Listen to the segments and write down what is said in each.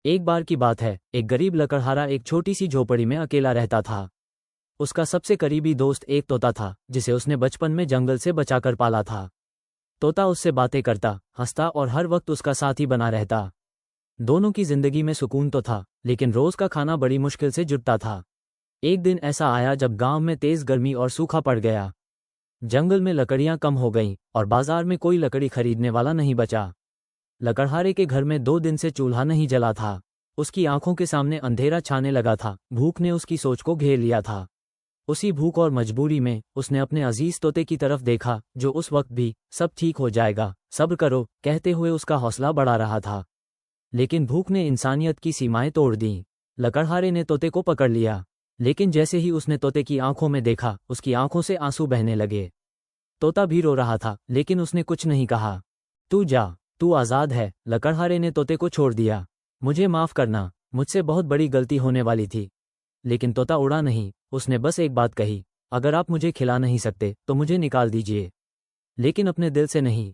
एक बार की बात है, एक गरीब लकड़हारा एक छोटी सी झोपड़ी में अकेला रहता था। उसका सबसे करीबी दोस्त एक तोता था, जिसे उसने बचपन में जंगल से बचाकर पाला था। तोता उससे बातें करता, हंसता और हर वक्त उसका साथी बना रहता। दोनों की जिंदगी में सुकून तो था, लेकिन रोज का खाना बड़ी मुश्किल से जुटता था। एक दिन ऐसा आया जब गांव में तेज गर्मी और सूखा पड़ गया। जंगल में लकड़ियां कम हो गईं और बाजार में कोई लकड़ी खरीदने वाला नहीं बचा। लकड़हारे के घर में 2 दिन से चूल्हा नहीं जला था। उसकी आंखों के सामने अंधेरा छाने लगा था। भूख ने उसकी सोच को घेर लिया था। उसी भूख और मजबूरी में उसने अपने अजीज तोते की तरफ देखा, जो उस वक्त भी सब ठीक हो जाएगा, सब्र करो कहते हुए उसका हौसला बढ़ा रहा था। लेकिन भूख ने इंसानियत की सीमाएं तोड़ दीं। लकड़हारे ने तोते को पकड़ लिया, लेकिन जैसे ही उसने तोते की आंखों में देखा, उसकी आंखों से आंसू बहने लगे। तोता भी रो रहा था, लेकिन उसने कुछ नहीं कहा। तू जा, तू आज़ाद है। लकड़हारे ने तोते को छोड़ दिया। मुझे माफ करना, मुझसे बहुत बड़ी गलती होने वाली थी। लेकिन तोता उड़ा नहीं। उसने बस एक बात कही, अगर आप मुझे खिला नहीं सकते तो मुझे निकाल दीजिए, लेकिन अपने दिल से नहीं।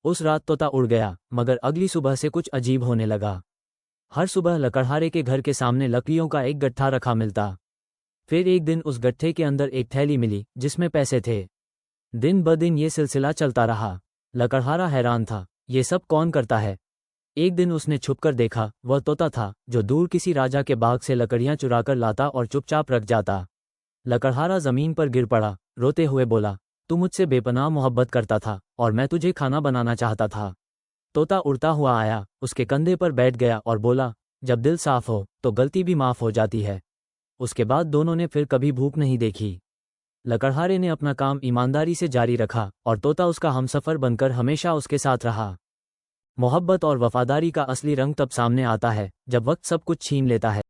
उस रात तोता उड़ गया, मगर अगली सुबह से कुछ अजीब होने लगा। हर सुबह लकड़हारे के घर के सामने लकड़ियों का एक गट्ठा रखा मिलता। फिर एक दिन उस गट्ठे के अंदर एक थैली मिली जिसमें पैसे थे। दिन ब दिन ये सिलसिला चलता रहा। लकड़हारा हैरान था, ये सब कौन करता है। एक दिन उसने छुपकर देखा, वह तोता था जो दूर किसी राजा के बाग से लकड़ियां चुराकर लाता और चुपचाप रख जाता। लकड़हारा जमीन पर गिर पड़ा, रोते हुए बोला, तू मुझसे बेपनाह मोहब्बत करता था और मैं तुझे खाना बनाना चाहता था। तोता उड़ता हुआ आया, उसके कंधे पर बैठ गया और बोला, जब दिल साफ हो तो गलती भी माफ हो जाती है। उसके बाद दोनों ने फिर कभी भूख नहीं देखी। लकड़हारे ने अपना काम ईमानदारी से जारी रखा और तोता उसका हमसफर बनकर हमेशा उसके साथ रहा। मोहब्बत और वफादारी का असली रंग तब सामने आता है जब वक्त सब कुछ छीन लेता है।